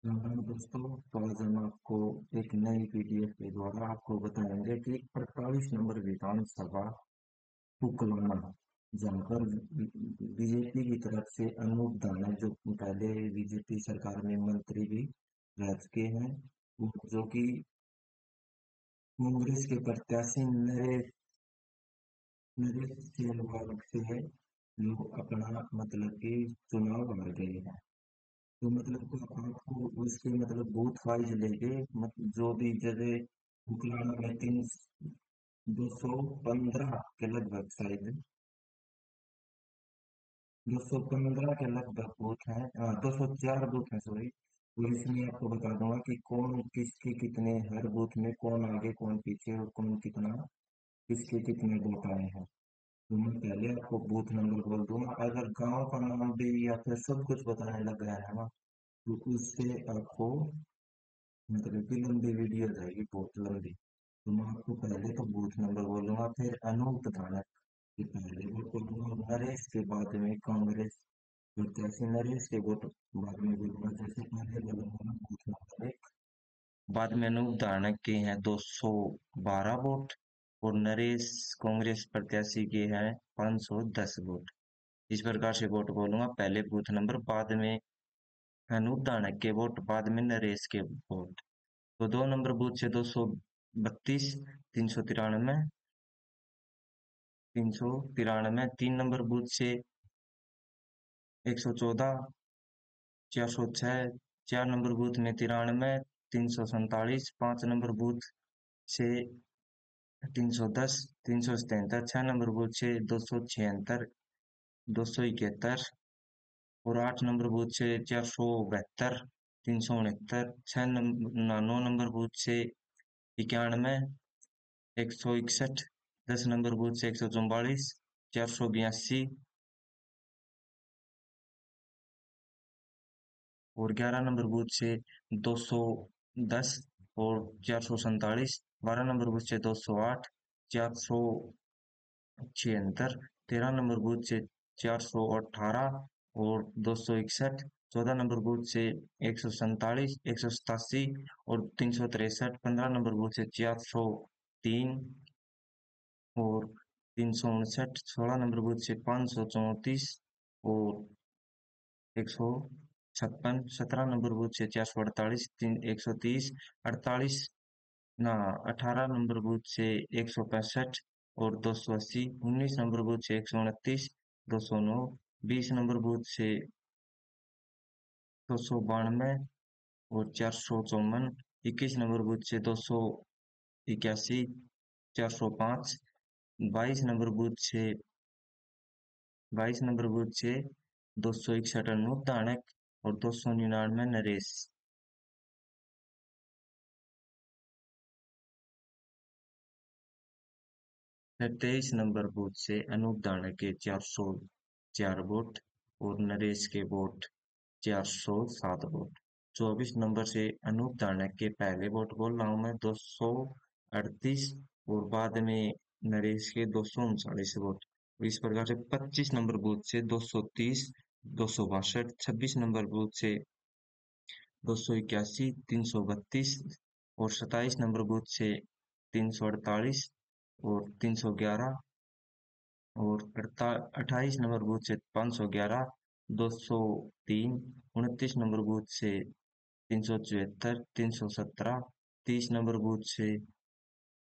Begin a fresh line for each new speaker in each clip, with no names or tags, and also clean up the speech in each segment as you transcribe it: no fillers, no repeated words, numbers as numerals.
हाँ दोस्तों, तो आज हम आपको एक नई पीडीएफ के द्वारा आपको बताएंगे कि 48 नंबर विधानसभा उकलाना, जहाँ पर बीजेपी की तरफ से अनूप दानव, जो पहले बीजेपी सरकार में मंत्री भी रह चुके हैं, जो कि कांग्रेस के प्रत्याशी नरेश नरेश सेलवाग से है, जो अपना मतलब कि चुनाव हार गए हैं। तो मतलब को आपको उसके मतलब बूथ वाइज लेके जो भी जैसे उकलाना में 215 के लगभग शायद 215 के लगभग बूथ हैं, 204 बूथ हैं सॉरी। तो इसमें आपको बता दूंगा कि कौन किसके कितने, हर बूथ में कौन आगे कौन पीछे और कौन कितना, किसके कितने वोट आए हैं। तो मैं पहले आपको बूथ नंबर बोल दूंगा, अगर गांव का नाम भी या फिर सब कुछ बताने लग गया है ना, तो उससे आपको मतलब कि लंबी वीडियो हो जाएगी, बहुत लंबी। तो मैं आपको पहले तो बूथ नंबर बोलूंगा, फिर अनूप धानक के पहले वोट बोलूंगा, नरेश के बाद में कांग्रेस प्रत्याशी नरेश के वोट बाद में बोलूंगा। जैसे पहले बोलूंगा ना बूथ नंबर एक, बाद में अनूप धानक के हैं 212 वोट, और नरेश कांग्रेस प्रत्याशी के हैं 510 वोट। इस प्रकार से वोट बोलूंगा, पहले बूथ नंबर, बाद में अनूप धानक के वोट, बाद में नरेश के वोट। तो 2 नंबर बूथ से 232, 393, 393, 3 नंबर बूथ से 114, 406, 4 नंबर बूथ में 93, 347, 5 नंबर बूथ से 310, 377, 6 नंबर बूथ से 276, 271, और 8 नंबर बूथ से 472, 369, 9 नंबर बूथ से 91, 161, 10 नंबर बूथ से 144, 482, और 11 नंबर बूथ से 210 और 447, 12 नंबर बूथ से 208, 476, 13 नंबर बूथ से 418 और 261, 14 नंबर बूथ से 147, 187 और 363, 15 नंबर बूथ से 403 और 359, 16 नंबर बूथ से 534 और 156, 17 नंबर बूथ से 448, 130, 48 ना 18 नंबर बूथ से 165 और 280, 19 नंबर बूथ से 129, 209, 20 नंबर बूथ से 292 और 454, 21 नंबर बूथ से 281, 405, 22 नंबर बूथ से 261 अनूप धानक और 299 नरेश। 23 नंबर बूथ से अनूप धानक के 404 वोट और नरेश के वोट 407 वोट। 24 नंबर से अनूप धानक के पहले वोट बोल रहा हूं मैं 238, और बाद में नरेश के 239 वोट। इस प्रकार से 25 नंबर बूथ से 230, 262, 26 नंबर बूथ से 281, 332 और 27 नंबर बूथ से 348 और 311 और 28 नंबर बूथ से 511, 203, 29 नंबर बूथ से 374, 317, 30 नंबर बूथ से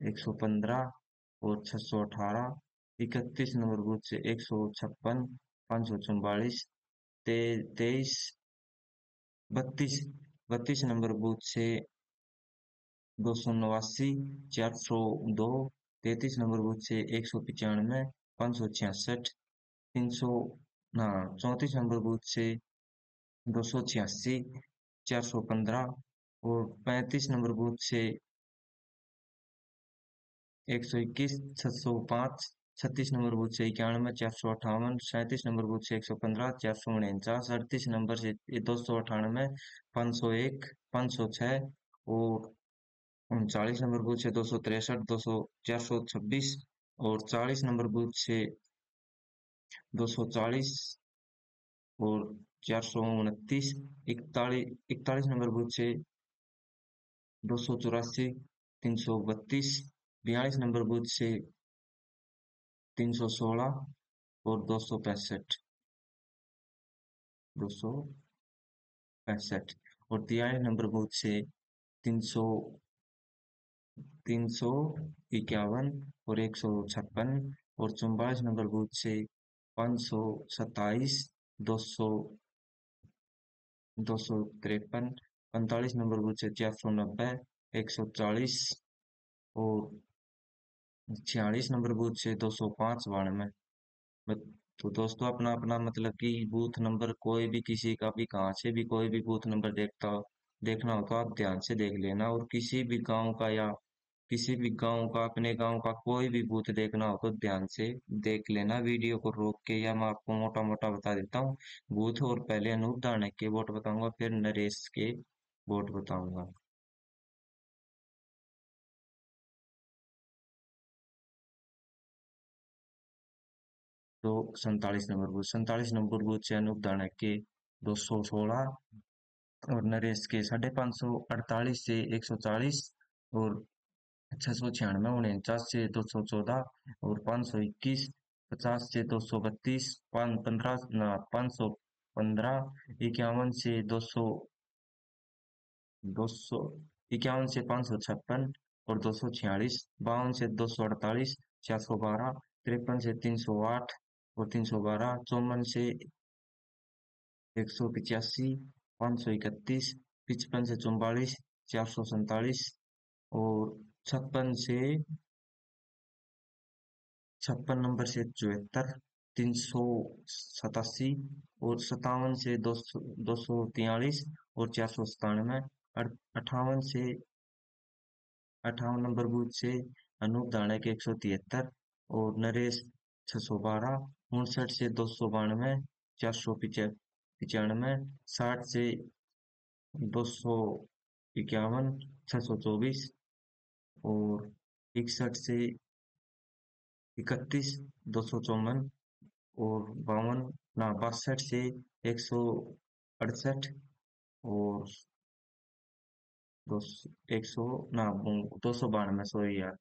115 और 618, 31 नंबर बूथ से 156, 544, 23, 32, 32 नंबर बूथ से 289, 402, 33 नंबर बूथ से 195, 566, 300 ना 34 नंबर बूथ से 286, 415 और 35 नंबर बूथ से 121, 705, 36 नंबर बूथ से 91, 458, 37 नंबर बूथ से 115, 449, 38 नंबर से 298, 501, 506 और 39 नंबर बूथ से 263, 426 और 40 नंबर बूथ से 240 और 429, 41 नंबर बूथ से 284, 332, 42 नंबर बूथ से 316 और 265, 265 और 43 नंबर बूथ से 300, 351 और 156 और 44 नंबर बूथ से 527, 200, 253, 45 नंबर बूथ से 490, 140 और 46 नंबर बूथ से 205, 92। तो दोस्तों अपना अपना मतलब कि बूथ नंबर कोई भी किसी का भी कहाँ से भी कोई भी बूथ नंबर देखना हो तो आप ध्यान से देख लेना। और किसी भी गांव का या किसी भी गांव का अपने गांव का कोई भी बूथ देखना हो तो ध्यान से देख लेना वीडियो को रोक के, या मैं आपको मोटा मोटा बता देता हूँ बूथ। और पहले अनूप दानक के वोट बताऊंगा, फिर नरेश के वोट बताऊंगा। तो 47 नंबर बूथ से अनूप दानक के 216 और नरेश के 548 से 140 और 696, 49 से 214 और 521, 50 से 232, 515, 51 से 251 से 556 और 246, 52 से 248, 412, 53 से 308 और 312, 54 से 185, 531, 55 से 44, 447 और 56 नंबर से 74, 387 और 57 से 243 और 497, 58 नंबर बूथ से अनूप दानक 173 और नरेश 612, 59 से 292, 495, 60 से 251, 624 और 61 से 31, 254 और 62 से 168 और दो 100 ना 292, सॉरी यार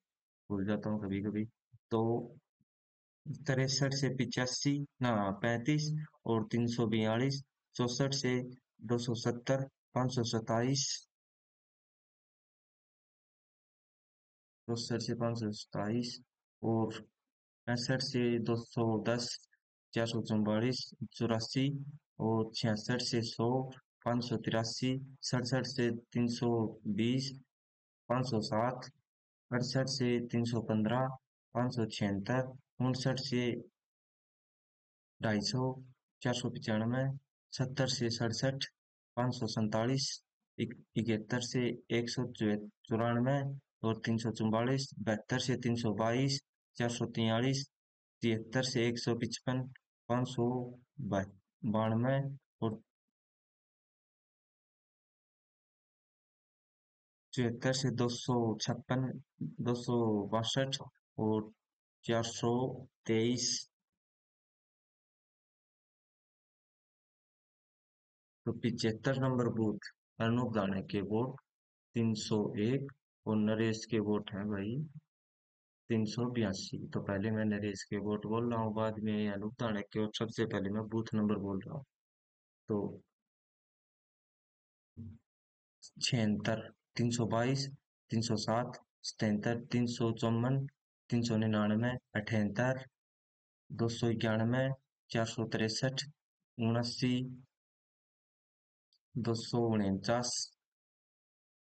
भूल जाता हूँ कभी कभी। तो 63 से 85 ना 35 और 342, 64 से 270, 527, 64 से 527 और 65 से 210, 444, 84 और 66 से 100, 583, 67 से 320, 507, 68 से 315, 576, 59 से 250, 495, 70 से 67, 547, 71 से 194 और 344, 72 से 322, 443, 73 से 155, 592 और 74 से 256, 262 और 423। तो 75 नंबर बूथ अनूप दानक के वोट 301 और नरेश के वोट है भाई 382। तो पहले मैं नरेश के वोट बोल रहा हूँ, बाद में अनूप दानक के, और सबसे पहले मैं बूथ नंबर बोल रहा हूँ। तो 76, 322, 307, 77, 354, 399, 78, 291, 463, 79, 249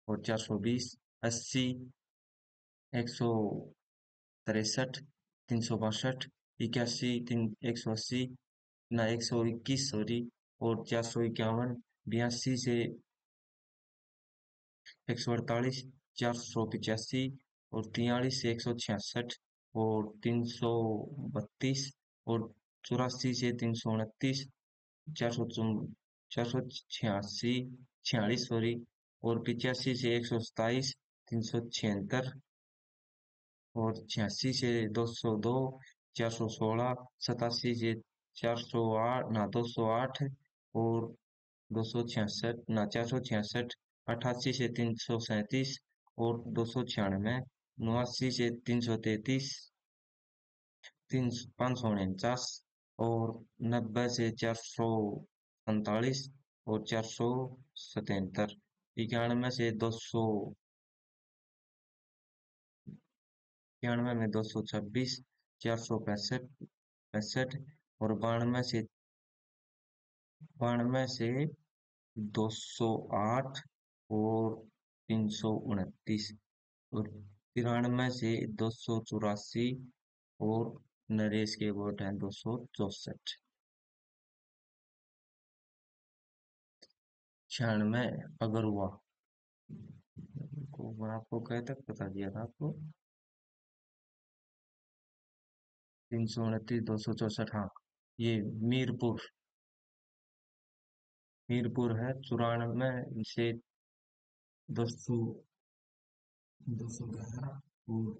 और 420, 80, 163, 362, 81, 180 ना 121, सॉरी और 451, 82 से 148, 485 और 43 से 166 और 332 और 84 से 329, 486, 46, सॉरी और 85 से 127, 376 और 86 से 202, 416, 87 से 408 ना 208 और 266 ना 466, 88 से 337 और 296, 89 से 333, 549 और 90 से 447 और 477, 91 से 200, 91 में 226, 465, 65 और 92 से 208 और 329 और 93 से 284 और नरेश के वोट हैं 264। 96 अगर हुआ को मैं आपको कह तक बता दिया था आपको। 329, 264, हाँ ये मीरपुर, मीरपुर है। 94 से 200, 211 और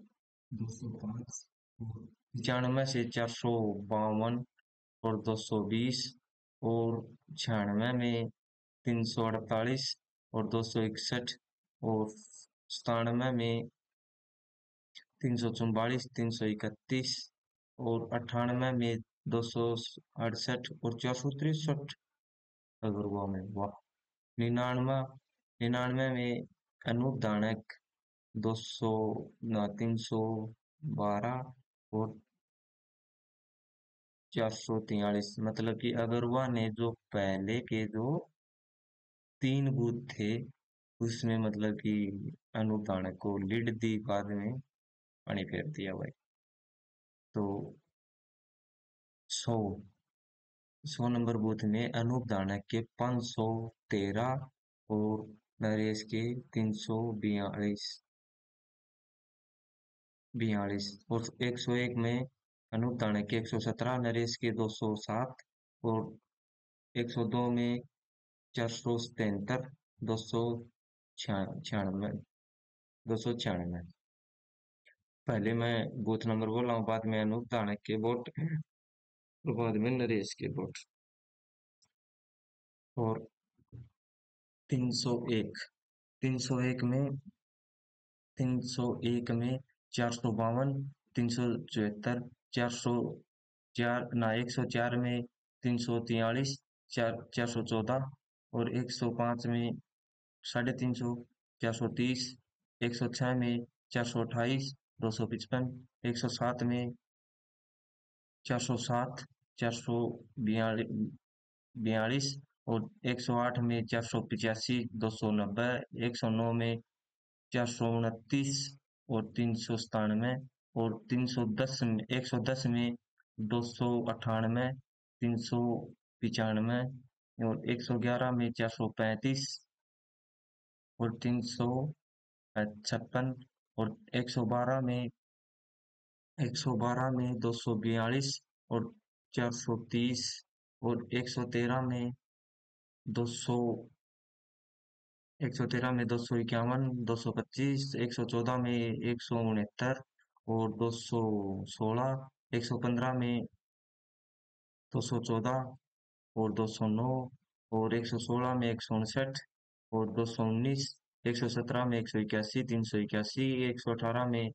205 और 95 से 452 और 220 और 96 में 348 और 261 और 97 में 344, 331 और 98 में 268 और 463 अगर हुआ में वाह। 99, 99 में अनूप दानक 200 ना 312 और 443, मतलब कि अगरवा ने जो पहले के जो 3 बूथ थे उसमें मतलब कि अनूप धानक को लीड दी, बाद में पानी फेर दिया भाई। तो 100, 100 नंबर बूथ में अनूप धानक के 513 और नरेश के 342, 42 और 101 में अनूप धानक के 117, नरेश के 207 और 102 में 473, 296, 296। पहले मैं बूथ नंबर बोल रहा हूँ, बाद में अनूप धानक के वोट और बाद में नरेश के वोट। और 301, 301 में 301 में 452, 374, 404 ना 104 में 343, 414 और 105 में 350, 430, 106 में 428, 255, 107 में 407, 442 और 108 में 485, 290, 109 में 429 और 397 और 310 में 110 में 298, 395 और 111 में 435 और 356 और 112 में 242 और 430 और 113 में 251, 225, 114 में 169 और 216, 115 में 214 और 209 और 116 में 169 और 219, 117 में 181, 381, 118 में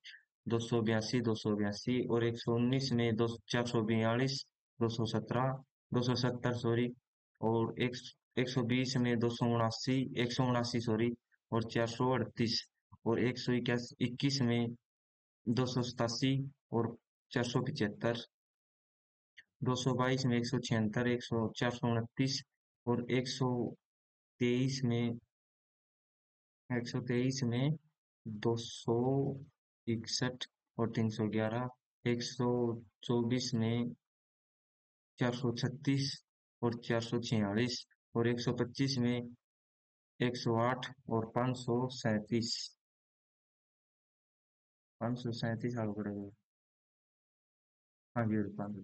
282, 282 और 119 में 442, 217, 270 सॉरी और 120 में 279, 179 सॉरी और 438 और 121 में 287 और 475, 222 में 176, 429 और 123 में 261 और 311, 124 में 436 और 446 और 125 में 108 और 537, 537 आगे बढ़ेगा। हाँ जी, 500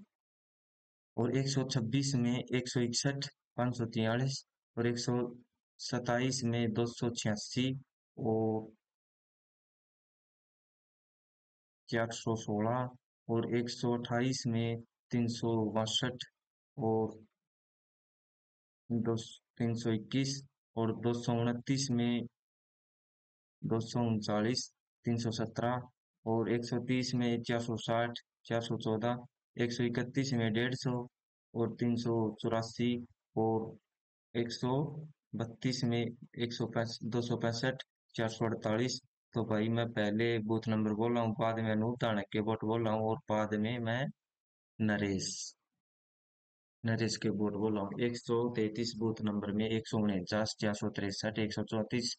और 126 में 161, 543 और 127 में 286 और 416 और 128 में 362 और
दो 321 और 229 में 239, 317 और 130 में 460, 414, 131 में 150 और 384 और 132 में 265, 448। तो भाई मैं पहले बूथ नंबर बोल रहा हूँ, बाद में अनूप चाणक्य बोट बोल रहा हूँ और बाद में मैं नरेश नरेश के बोट बोल रहा हूँ। 133 बूथ नंबर में 149, 463, 134,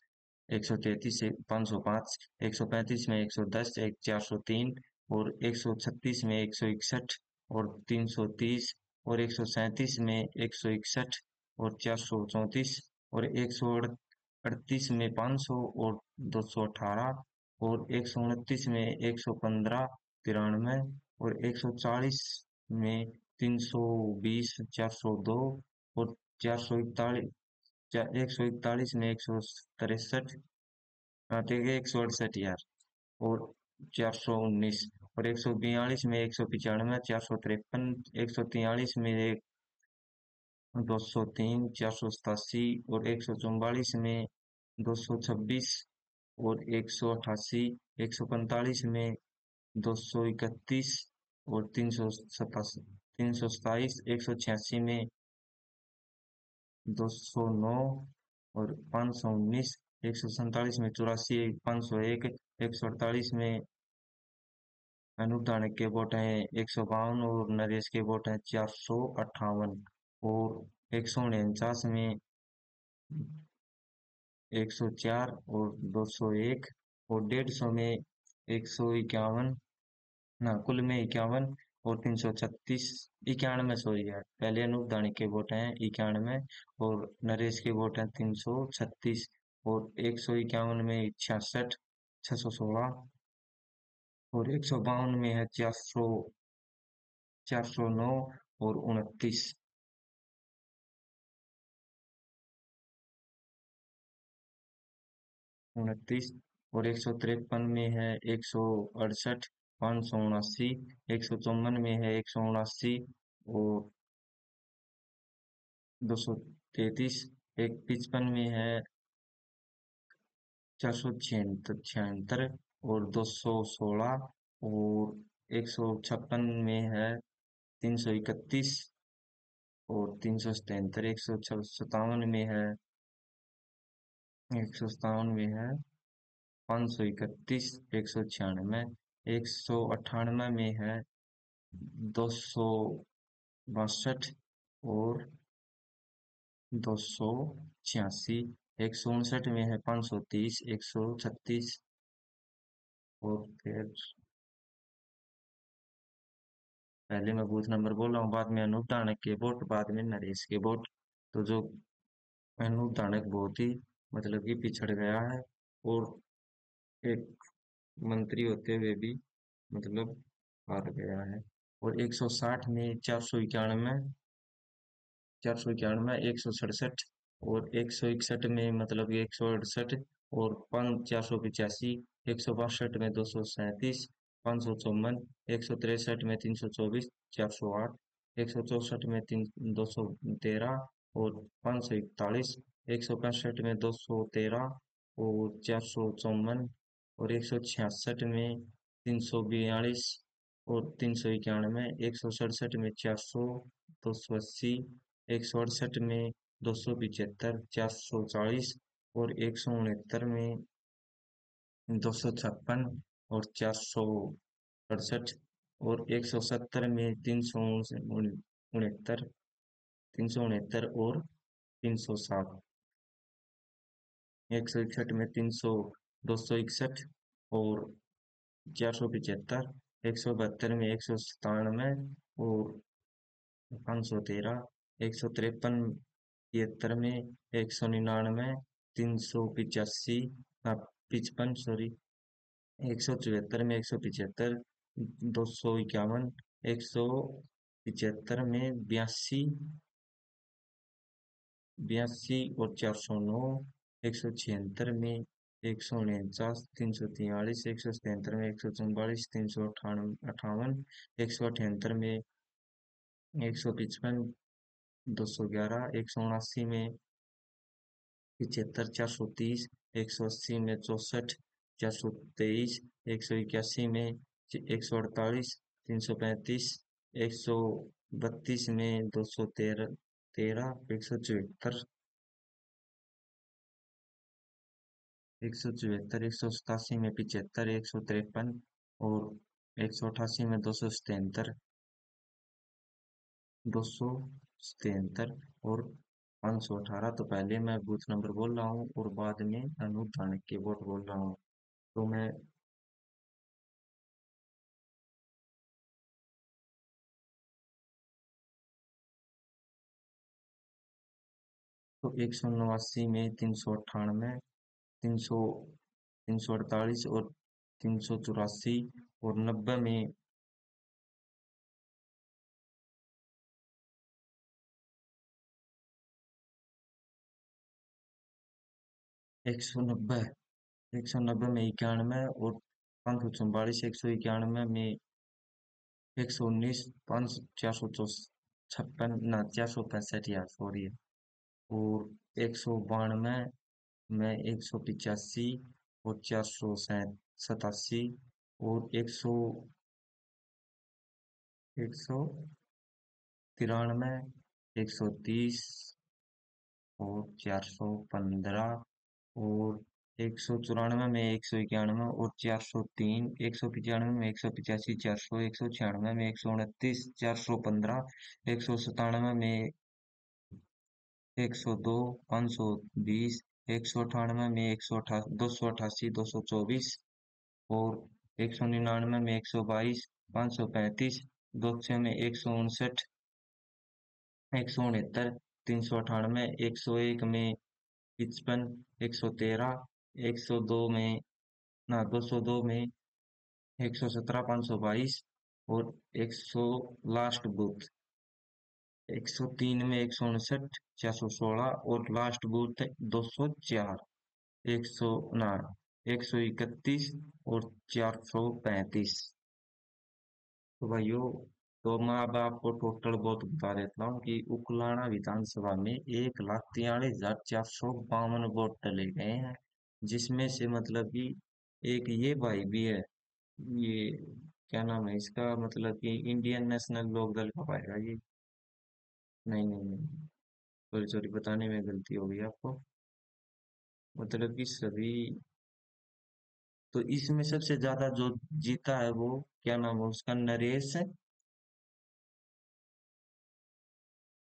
133, 505, 135 में 110, 403 और 136 में 161 और 330 और 137 में 161 और 434 और 138 में 500 और 218 और 129 में 115, 93 और 140 में 320, 402 और 441, 141 में 163, हाँ ठीक है 168 यार, और 419 और 142 में 195, 453, 143 में 203, 487 और 144 में 226 और 188, 145 में 231 और 327, 327, 186 में 209 और 519, 147 में 84, 501, 148 में अनूप धानक के वोट हैं 152 और नरेश के वोट हैं 458 और 149 में 104 और 201 और 150 में 151, ना कुल में 51 और 336, 91 सॉरी यार, पहले अनूप धानिक के वोट हैं 91 और नरेश के वोट हैं 336 और 151 में 66, 616 और 152 में है 409 और 29, 29 और 153 में है 168, 579, 154 में है 179 और 233, एक 55 में है 476 और 216 और 156 में है 331 और 377, 157 में है 157 में है 531, 196, 198 में है 262 और 286, 159 में है 530, 136 और फिर पहले मैं बूथ नंबर बोल रहा हूँ, बाद में अनूप धानक के वोट, बाद में नरेश के वोट। तो जो अनूप धानक बहुत ही मतलब कि पिछड़ गया है और एक मंत्री होते हुए भी मतलब हार गया है। और 160 में 491, 491, 167 और 161 में मतलब 168 और 485, 162 में 237, 554, 163 में 324, 408, 164 में 213 और 541, 165 में 213 और 454 और 166 में 342 और 391, 167 में 400, 280, 168 में 275, 440 और 169 में 256 और 468 और 170 में 369, 369 और 307, 161 में 300, 261 और 475, 172 में 197 और 513, 153, 73 में 199, 385, 55 सॉरी, 174 में 175, 251, 175 में 82, 82 और 409, 176 में 149, 343, 177 में 144, 358, 178 में 155, 211, 179 में 75, 430, 180 में 64, 423, 181 में 148, 335, 132 में 213, 174, 174, 187 में 75, 153 और 188 में 277, 277 और 518। तो पहले मैं बूथ नंबर बोल रहा हूँ और बाद में अनूप धानक के वोट बोल रहा हूँ। तो मैं तो 189 में 398, 300, 348 और 384 और 90 में 190, 190 में 91 और 544, 191 में 119, 5 456 ना 465 यार सॉरी है। और 192 में 185 और 487 और 193, 130 और 415 और 194 में 191 और 403, 195 में 185, 400, 196 में 129, 415, 197 में 102, 520, 198 में 288, 224 और 199 में 122, 535, 200 में 159, 169, 398, 101 में 55, 113, 102 में ना 202 में 117, 522 और 100 लास्ट बूथ 103 में 159, 416 और लास्ट बूथ 204, 100 ना 131 और 435। तो भाइयों, तो मैं अब आपको टोटल वोट बता देता हूँ कि उकलाना विधानसभा में 1,43,452 वोट डले गए हैं, जिसमें से मतलब कि एक ये भाई भी है, ये क्या नाम है इसका, मतलब कि इंडियन नेशनल लोक दल का पाएगा ये। नहीं नहीं नहीं, सॉरी सॉरी, बताने में गलती हो गई आपको, मतलब कि सभी। तो इसमें सबसे ज्यादा जो जीता है वो क्या नाम है उसका, नरेश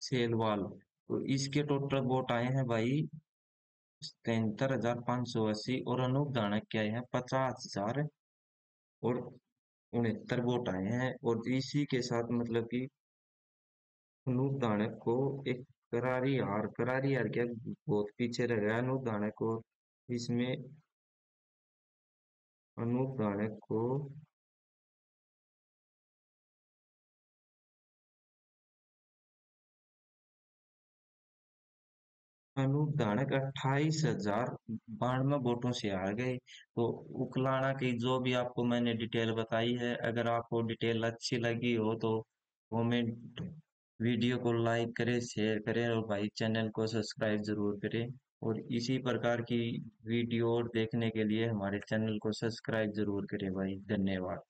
सेलवाल। तो इसके टोटल वोट आए हैं भाई 73,580 और अनूप दानक के आए हैं 50,069 वोट आए हैं। और इसी के साथ मतलब कि अनूप दानक को एक करारी हार क्या, बहुत पीछे रह गया अनूप दानक को इसमें। अनूप दानक को अनूप धानक 28,092 वोटों से हार गए। तो उकलाना की जो भी आपको मैंने डिटेल बताई है, अगर आपको डिटेल अच्छी लगी हो तो कमेंट, वीडियो को लाइक करें, शेयर करें और भाई चैनल को सब्सक्राइब जरूर करें। और इसी प्रकार की वीडियो और देखने के लिए हमारे चैनल को सब्सक्राइब जरूर करें भाई। धन्यवाद।